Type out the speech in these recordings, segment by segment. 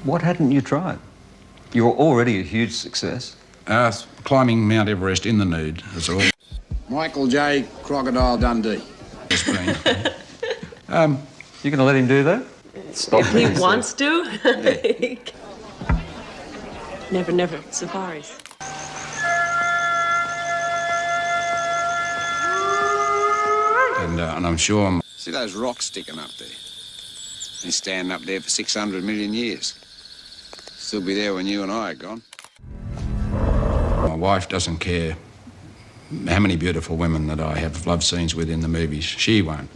What hadn't you tried? You're already a huge success. Climbing Mount Everest in the nude, that's all. Michael J. Crocodile Dundee. It's been. You're going to let him do that? Stop If he wants to. Never. Safaris. And I'm sure See those rocks sticking up there? Been standing up there for 600 million years. Still be there when you and I are gone. my wife doesn't care how many beautiful women that I have love scenes with in the movies. She won't.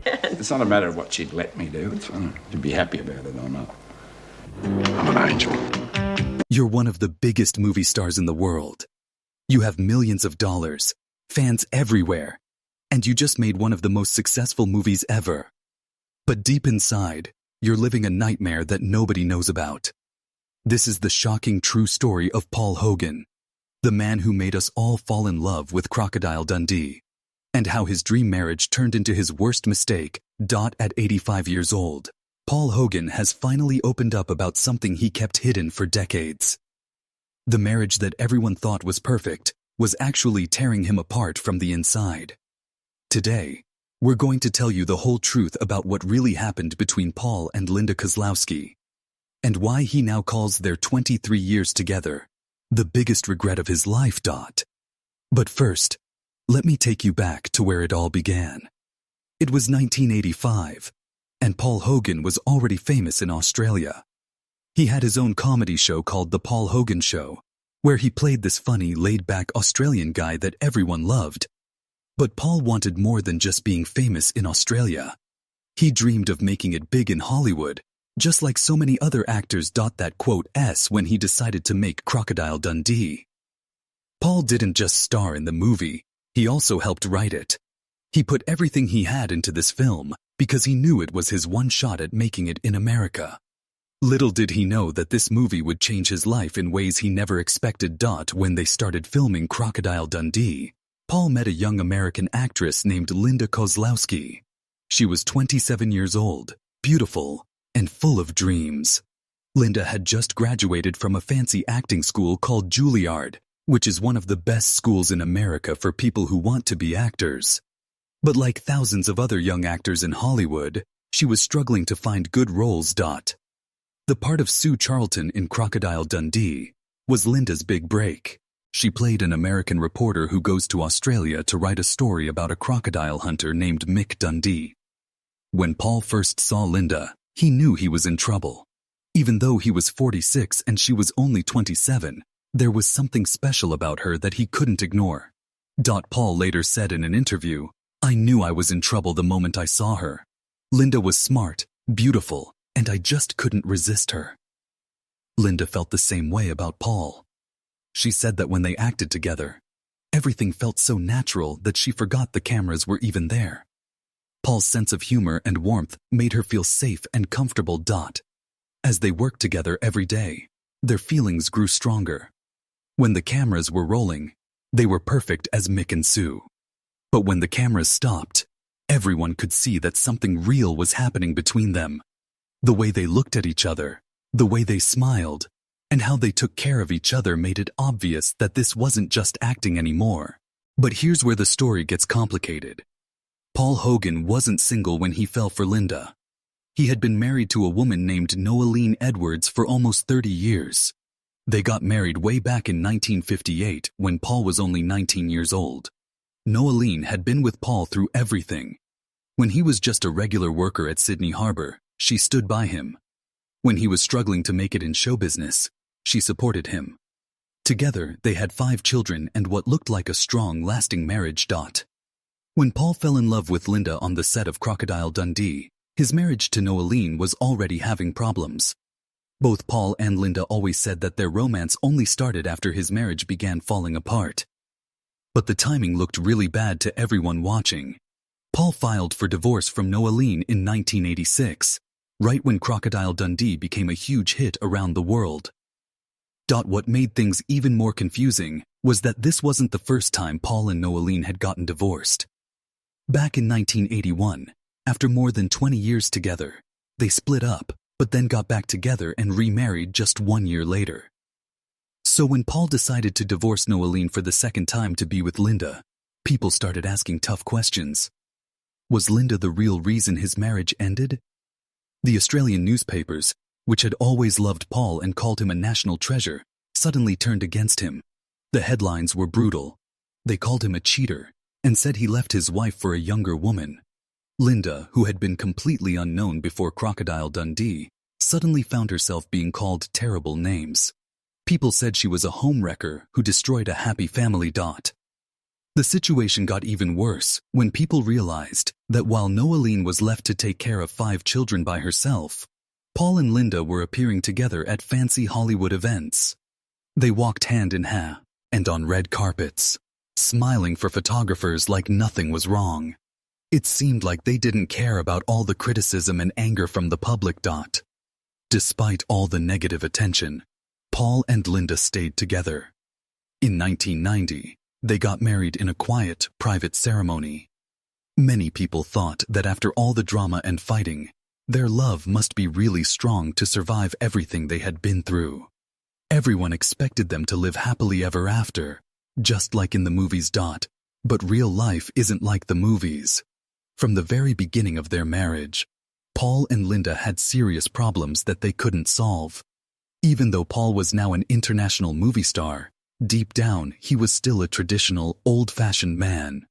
It's not a matter of what she'd let me do. It's fine to be happy about it or not. I'm an angel. You're one of the biggest movie stars in the world. You have millions of dollars, fans everywhere, and you just made one of the most successful movies ever. But deep inside, you're living a nightmare that nobody knows about. This is the shocking true story of Paul Hogan, the man who made us all fall in love with Crocodile Dundee, and how his dream marriage turned into his worst mistake. At 85 years old, Paul Hogan has finally opened up about something he kept hidden for decades. The marriage that everyone thought was perfect was actually tearing him apart from the inside. Today, we're going to tell you the whole truth about what really happened between Paul and Linda Kozlowski, and why he now calls their 23 years together the biggest regret of his life. But first, let me take you back to where it all began. It was 1985, and Paul Hogan was already famous in Australia. He had his own comedy show called The Paul Hogan Show, where he played this funny, laid-back Australian guy that everyone loved. But Paul wanted more than just being famous in Australia. He dreamed of making it big in Hollywood, just like so many other actors. That quote S when he decided to make Crocodile Dundee. Paul didn't just star in the movie, he also helped write it. He put everything he had into this film because he knew it was his one shot at making it in America. Little did he know that this movie would change his life in ways he never expected. When they started filming Crocodile Dundee, Paul met a young American actress named Linda Kozlowski. She was 27 years old, beautiful, and full of dreams. Linda had just graduated from a fancy acting school called Juilliard, which is one of the best schools in America for people who want to be actors. But like thousands of other young actors in Hollywood, she was struggling to find good roles. The part of Sue Charlton in Crocodile Dundee was Linda's big break. She played an American reporter who goes to Australia to write a story about a crocodile hunter named Mick Dundee. When Paul first saw Linda, he knew he was in trouble. Even though he was 46 and she was only 27, there was something special about her that he couldn't ignore. Paul later said in an interview, "I knew I was in trouble the moment I saw her. Linda was smart, beautiful, and I just couldn't resist her." Linda felt the same way about Paul. She said that when they acted together, everything felt so natural that she forgot the cameras were even there. Paul's sense of humor and warmth made her feel safe and comfortable. As they worked together every day, their feelings grew stronger. When the cameras were rolling, they were perfect as Mick and Sue. But when the cameras stopped, everyone could see that something real was happening between them. The way they looked at each other, the way they smiled, and how they took care of each other made it obvious that this wasn't just acting anymore. But here's where the story gets complicated. Paul Hogan wasn't single when he fell for Linda. He had been married to a woman named Noeline Edwards for almost 30 years. They got married way back in 1958 when Paul was only 19 years old. Noeline had been with Paul through everything. When he was just a regular worker at Sydney Harbour, she stood by him. When he was struggling to make it in show business, she supported him. Together, they had 5 children and what looked like a strong, lasting marriage. When Paul fell in love with Linda on the set of Crocodile Dundee, his marriage to Noeline was already having problems. Both Paul and Linda always said that their romance only started after his marriage began falling apart. But the timing looked really bad to everyone watching. Paul filed for divorce from Noeline in 1986, right when Crocodile Dundee became a huge hit around the world. What made things even more confusing was that this wasn't the first time Paul and Noeline had gotten divorced. Back in 1981, After more than 20 years together, they split up, but then got back together and remarried just 1 year later. So when Paul decided to divorce Noeline for the second time to be with Linda, people started asking tough questions. Was Linda the real reason his marriage ended? The Australian newspapers, which had always loved Paul and called him a national treasure, suddenly turned against him. The headlines were brutal. They called him a cheater and said he left his wife for a younger woman. Linda, who had been completely unknown before Crocodile Dundee, suddenly found herself being called terrible names. People said she was a homewrecker who destroyed a happy family. The situation got even worse when people realized that while Noeline was left to take care of 5 children by herself, Paul and Linda were appearing together at fancy Hollywood events. They walked hand in hand and on red carpets, smiling for photographers like nothing was wrong. It seemed like they didn't care about all the criticism and anger from the public. Despite all the negative attention, Paul and Linda stayed together. In 1990, they got married in a quiet, private ceremony. Many people thought that after all the drama and fighting, their love must be really strong to survive everything they had been through. Everyone expected them to live happily ever after, just like in the movies. But real life isn't like the movies. From the very beginning of their marriage, Paul and Linda had serious problems that they couldn't solve. Even though Paul was now an international movie star, deep down he was still a traditional, old-fashioned man.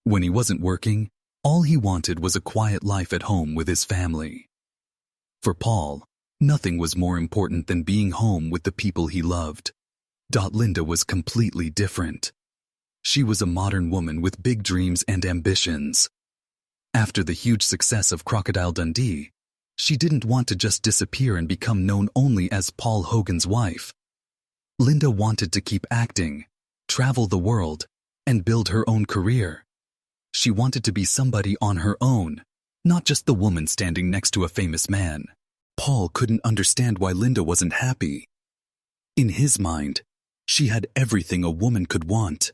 When he wasn't working, all he wanted was a quiet life at home with his family. For Paul, nothing was more important than being home with the people he loved. Linda was completely different. She was a modern woman with big dreams and ambitions. After the huge success of Crocodile Dundee, she didn't want to just disappear and become known only as Paul Hogan's wife. Linda wanted to keep acting, travel the world, and build her own career. She wanted to be somebody on her own, not just the woman standing next to a famous man. Paul couldn't understand why Linda wasn't happy. In his mind, she had everything a woman could want.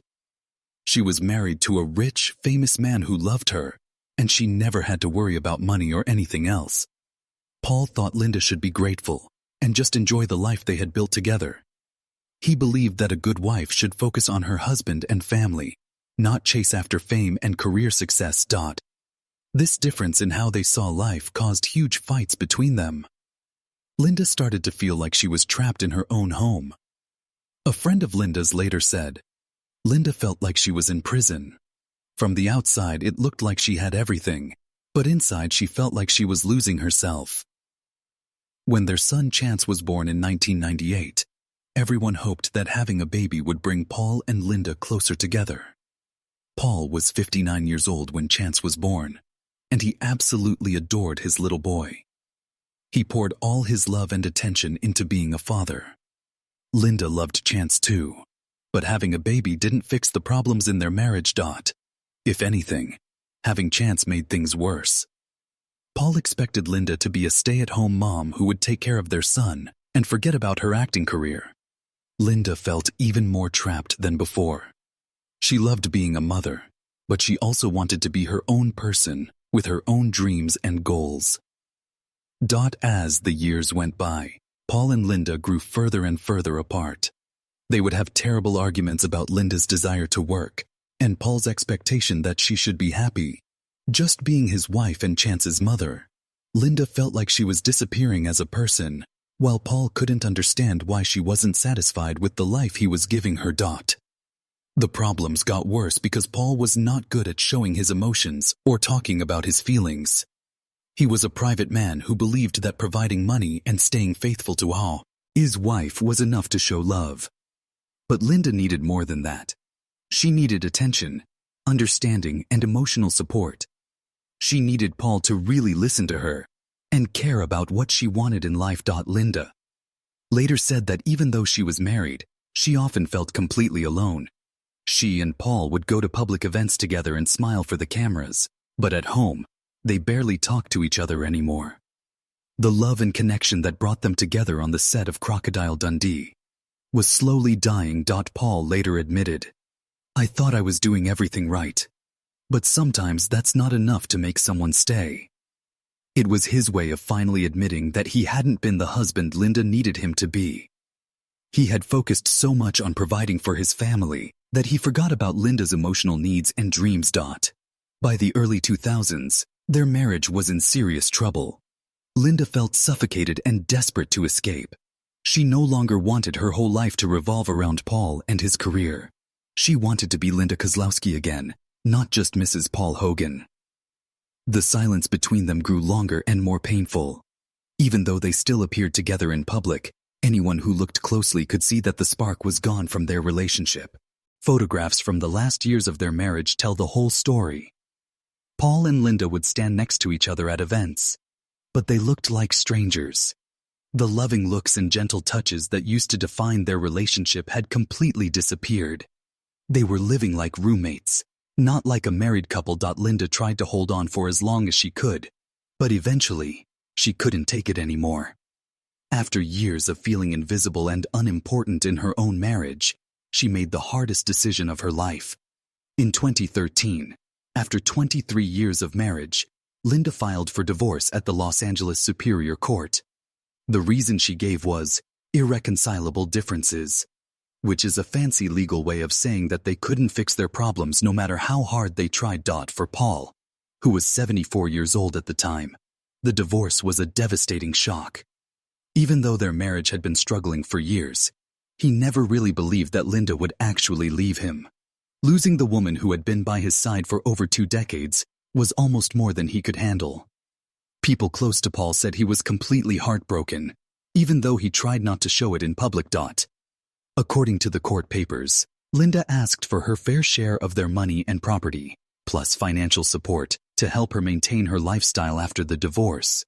She was married to a rich, famous man who loved her, and she never had to worry about money or anything else. Paul thought Linda should be grateful and just enjoy the life they had built together. He believed that a good wife should focus on her husband and family, not chase after fame and career success. This difference in how they saw life caused huge fights between them. Linda started to feel like she was trapped in her own home. A friend of Linda's later said, Linda felt like she was in prison. From the outside, it looked like she had everything, but inside she felt like she was losing herself. When their son Chance was born in 1998, everyone hoped that having a baby would bring Paul and Linda closer together. Paul was 59 years old when Chance was born, and he absolutely adored his little boy. He poured all his love and attention into being a father. Linda loved Chance too, but having a baby didn't fix the problems in their marriage. If anything, having Chance made things worse. Paul expected Linda to be a stay-at-home mom who would take care of their son and forget about her acting career. Linda felt even more trapped than before. She loved being a mother, but she also wanted to be her own person with her own dreams and goals. As the years went by, Paul and Linda grew further and further apart. They would have terrible arguments about Linda's desire to work and Paul's expectation that she should be happy. Just being his wife and Chance's mother, Linda felt like she was disappearing as a person, while Paul couldn't understand why she wasn't satisfied with the life he was giving her. The problems got worse because Paul was not good at showing his emotions or talking about his feelings. He was a private man who believed that providing money and staying faithful to his wife was enough to show love. But Linda needed more than that. She needed attention, understanding, and emotional support. She needed Paul to really listen to her and care about what she wanted in life. Linda later said that even though she was married, she often felt completely alone. She and Paul would go to public events together and smile for the cameras, but at home, they barely talked to each other anymore. The love and connection that brought them together on the set of Crocodile Dundee was slowly dying. Paul later admitted, "I thought I was doing everything right. But sometimes that's not enough to make someone stay. It was his way of finally admitting that he hadn't been the husband Linda needed him to be. He had focused so much on providing for his family that he forgot about Linda's emotional needs and dreams. By the early 2000s, their marriage was in serious trouble. Linda felt suffocated and desperate to escape. She no longer wanted her whole life to revolve around Paul and his career. She wanted to be Linda Kozlowski again, not just Mrs. Paul Hogan. The silence between them grew longer and more painful. Even though they still appeared together in public, anyone who looked closely could see that the spark was gone from their relationship. Photographs from the last years of their marriage tell the whole story. Paul and Linda would stand next to each other at events, but they looked like strangers. The loving looks and gentle touches that used to define their relationship had completely disappeared. They were living like roommates, not like a married couple. Linda tried to hold on for as long as she could, but eventually, she couldn't take it anymore. After years of feeling invisible and unimportant in her own marriage, she made the hardest decision of her life. In 2013, after 23 years of marriage, Linda filed for divorce at the Los Angeles Superior Court. The reason she gave was irreconcilable differences, which is a fancy legal way of saying that they couldn't fix their problems no matter how hard they tried. For Paul, who was 74 years old at the time, the divorce was a devastating shock. Even though their marriage had been struggling for years, he never really believed that Linda would actually leave him. Losing the woman who had been by his side for over 2 decades was almost more than he could handle. People close to Paul said he was completely heartbroken, even though he tried not to show it in public. According to the court papers, Linda asked for her fair share of their money and property, plus financial support, to help her maintain her lifestyle after the divorce.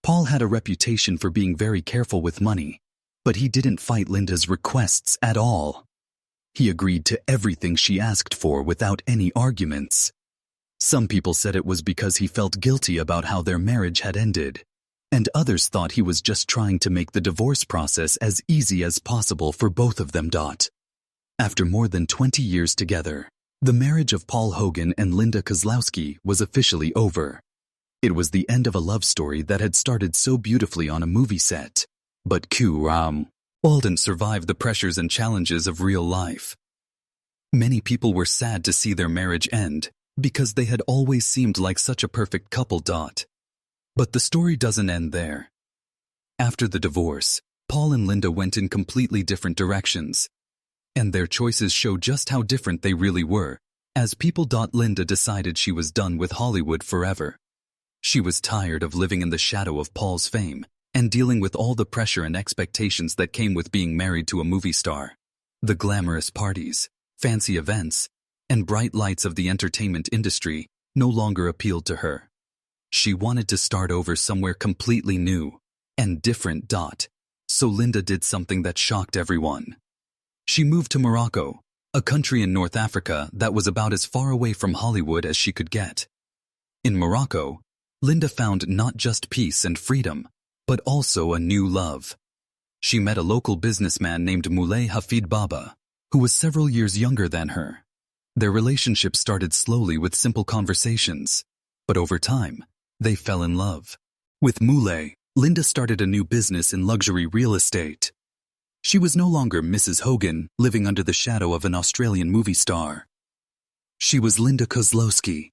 Paul had a reputation for being very careful with money, but he didn't fight Linda's requests at all. He agreed to everything she asked for without any arguments. Some people said it was because he felt guilty about how their marriage had ended, and others thought he was just trying to make the divorce process as easy as possible for both of them. After more than 20 years together, the marriage of Paul Hogan and Linda Kozlowski was officially over. It was the end of a love story that had started so beautifully on a movie set, but didn't survive the pressures and challenges of real life. Many people were sad to see their marriage end because they had always seemed like such a perfect couple. But the story doesn't end there. After the divorce, Paul and Linda went in completely different directions, and their choices show just how different they really were. As people. Linda decided she was done with Hollywood forever. She was tired of living in the shadow of Paul's fame and dealing with all the pressure and expectations that came with being married to a movie star. The glamorous parties, fancy events, and bright lights of the entertainment industry no longer appealed to her. She wanted to start over somewhere completely new and different. So Linda did something that shocked everyone. She moved to Morocco, a country in North Africa that was about as far away from Hollywood as she could get. In Morocco, Linda found not just peace and freedom, but also a new love. She met a local businessman named Moulay Hafid Baba, who was several years younger than her. Their relationship started slowly with simple conversations, but over time, they fell in love. With Moulay, Linda started a new business in luxury real estate. She was no longer Mrs. Hogan, living under the shadow of an Australian movie star. She was Linda Kozlowski,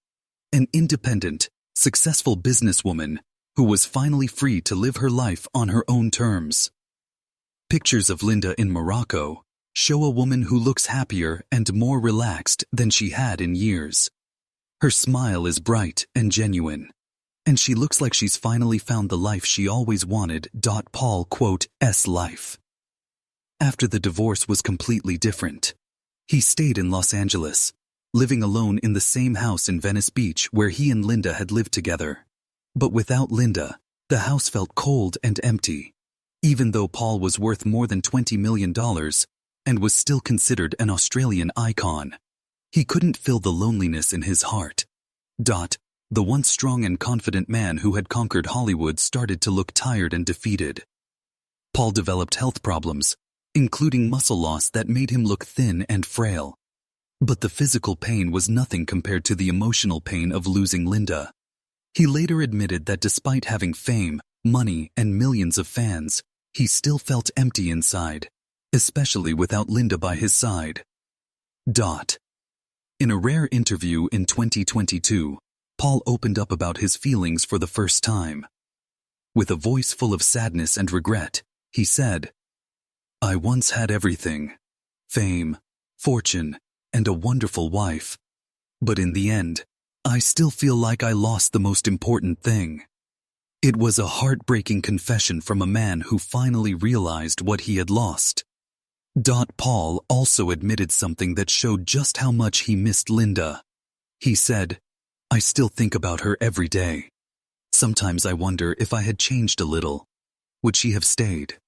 an independent, successful businesswoman who was finally free to live her life on her own terms. Pictures of Linda in Morocco show a woman who looks happier and more relaxed than she had in years. Her smile is bright and genuine, and she looks like she's finally found the life she always wanted. Paul, S life. After the divorce was completely different. He stayed in Los Angeles, living alone in the same house in Venice Beach where he and Linda had lived together. But without Linda, the house felt cold and empty, even though Paul was worth more than $20 million and was still considered an Australian icon. He couldn't fill the loneliness in his heart. The once strong and confident man who had conquered Hollywood started to look tired and defeated. Paul developed health problems, including muscle loss that made him look thin and frail. But the physical pain was nothing compared to the emotional pain of losing Linda. He later admitted that despite having fame, money, and millions of fans, he still felt empty inside, especially without Linda by his side. In a rare interview in 2022, Paul opened up about his feelings for the first time. With a voice full of sadness and regret, he said, "I once had everything: fame, fortune, and a wonderful wife. But in the end, I still feel like I lost the most important thing." It was a heartbreaking confession from a man who finally realized what he had lost. Paul also admitted something that showed just how much he missed Linda. He said, "I still think about her every day. Sometimes I wonder if I had changed a little. Would she have stayed?"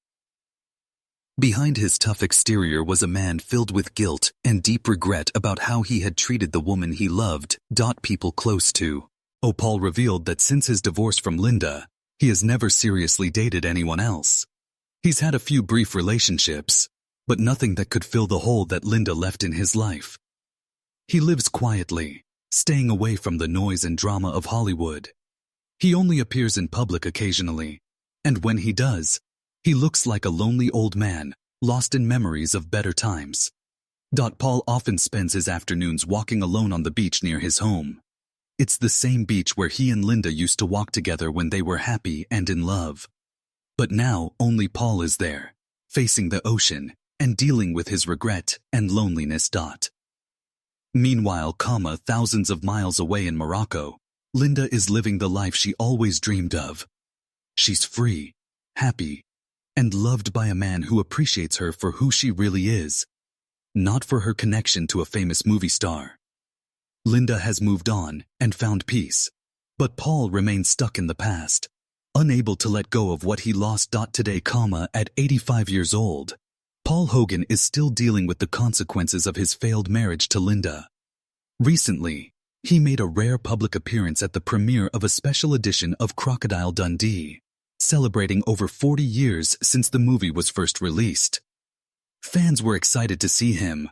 Behind his tough exterior was a man filled with guilt and deep regret about how he had treated the woman he loved. People close to Paul revealed that since his divorce from Linda, he has never seriously dated anyone else. He's had a few brief relationships, but nothing that could fill the hole that Linda left in his life. He lives quietly, staying away from the noise and drama of Hollywood. He only appears in public occasionally, and when he does, he looks like a lonely old man, lost in memories of better times. Paul often spends his afternoons walking alone on the beach near his home. It's the same beach where he and Linda used to walk together when they were happy and in love. But now only Paul is there, facing the ocean and dealing with his regret and loneliness. Meanwhile, thousands of miles away in Morocco, Linda is living the life she always dreamed of. She's free, happy, and loved by a man who appreciates her for who she really is, not for her connection to a famous movie star. Linda has moved on and found peace, but Paul remains stuck in the past, unable to let go of what he lost. Today, at 85 years old, Paul Hogan is still dealing with the consequences of his failed marriage to Linda. Recently, he made a rare public appearance at the premiere of a special edition of Crocodile Dundee, celebrating over 40 years since the movie was first released. Fans were excited to see him,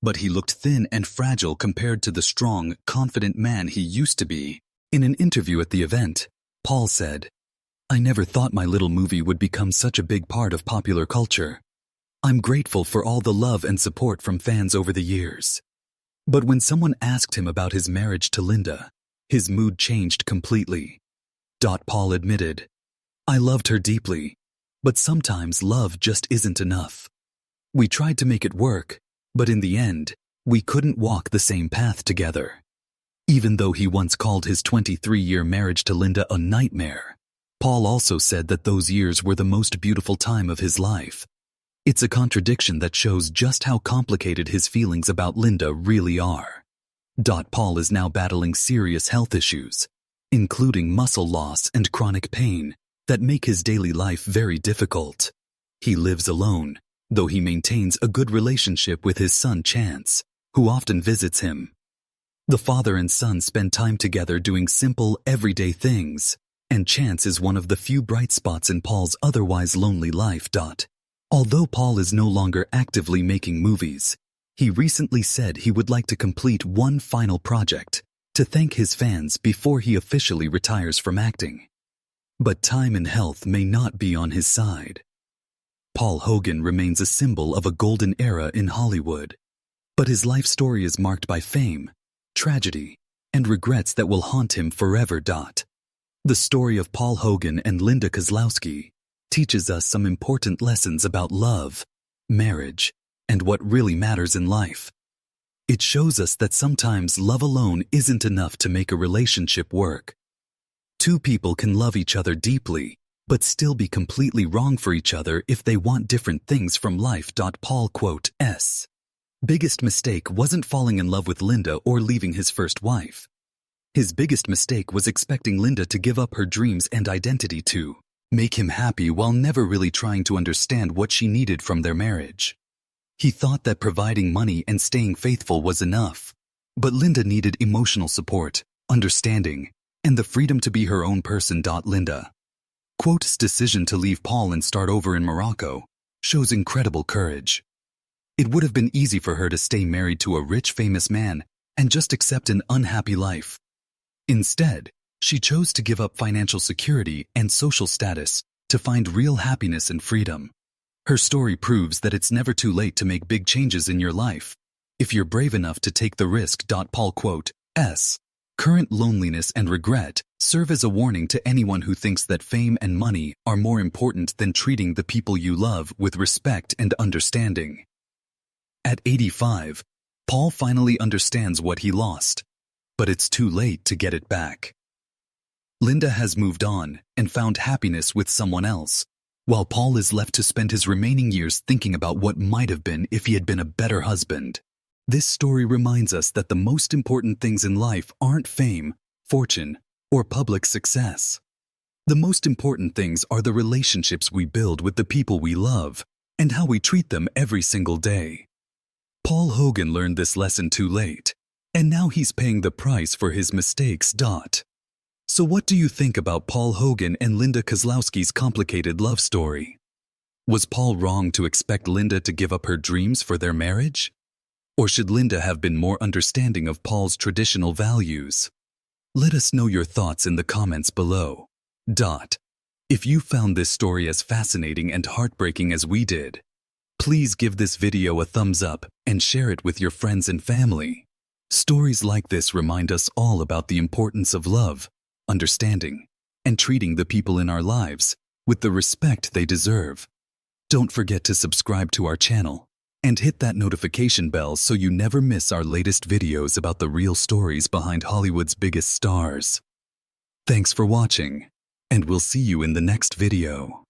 but he looked thin and fragile compared to the strong, confident man he used to be. In an interview at the event, Paul said, "I never thought my little movie would become such a big part of popular culture. I'm grateful for all the love and support from fans over the years." But when someone asked him about his marriage to Linda, his mood changed completely. Paul admitted, "I loved her deeply, but sometimes love just isn't enough. We tried to make it work, but in the end, we couldn't walk the same path together." Even though he once called his 23-year marriage to Linda a nightmare, Paul also said that those years were the most beautiful time of his life. It's a contradiction that shows just how complicated his feelings about Linda really are. Paul is now battling serious health issues, including muscle loss and chronic pain, that make his daily life very difficult. He lives alone, though he maintains a good relationship with his son Chance, who often visits him. The father and son spend time together doing simple, everyday things, and Chance is one of the few bright spots in Paul's otherwise lonely life. Although Paul is no longer actively making movies, he recently said he would like to complete one final project to thank his fans before he officially retires from acting. But time and health may not be on his side. Paul Hogan remains a symbol of a golden era in Hollywood, but his life story is marked by fame, tragedy, and regrets that will haunt him forever. The story of Paul Hogan and Linda Kozlowski teaches us some important lessons about love, marriage, and what really matters in life. It shows us that sometimes love alone isn't enough to make a relationship work. Two people can love each other deeply, but still be completely wrong for each other if they want different things from life. Paul quotes, biggest mistake wasn't falling in love with Linda or leaving his first wife. His biggest mistake was expecting Linda to give up her dreams and identity to make him happy while never really trying to understand what she needed from their marriage. He thought that providing money and staying faithful was enough, but Linda needed emotional support, understanding, and the freedom to be her own person. Linda quote's decision to leave Paul and start over in Morocco shows incredible courage. It would have been easy for her to stay married to a rich, famous man and just accept an unhappy life. Instead, she chose to give up financial security and social status to find real happiness and freedom. Her story proves that it's never too late to make big changes in your life, if you're brave enough to take the risk. Paul quote, S. Current loneliness and regret serve as a warning to anyone who thinks that fame and money are more important than treating the people you love with respect and understanding. At 85, Paul finally understands what he lost, but it's too late to get it back. Linda has moved on and found happiness with someone else, while Paul is left to spend his remaining years thinking about what might have been if he had been a better husband. This story reminds us that the most important things in life aren't fame, fortune, or public success. The most important things are the relationships we build with the people we love and how we treat them every single day. Paul Hogan learned this lesson too late, and now he's paying the price for his mistakes. So what do you think about Paul Hogan and Linda Kozlowski's complicated love story? Was Paul wrong to expect Linda to give up her dreams for their marriage? Or should Linda have been more understanding of Paul's traditional values? Let us know your thoughts in the comments below. If you found this story as fascinating and heartbreaking as we did, please give this video a thumbs up and share it with your friends and family. Stories like this remind us all about the importance of love, understanding, and treating the people in our lives with the respect they deserve. Don't forget to subscribe to our channel and hit that notification bell so you never miss our latest videos about the real stories behind Hollywood's biggest stars. Thanks for watching, and we'll see you in the next video.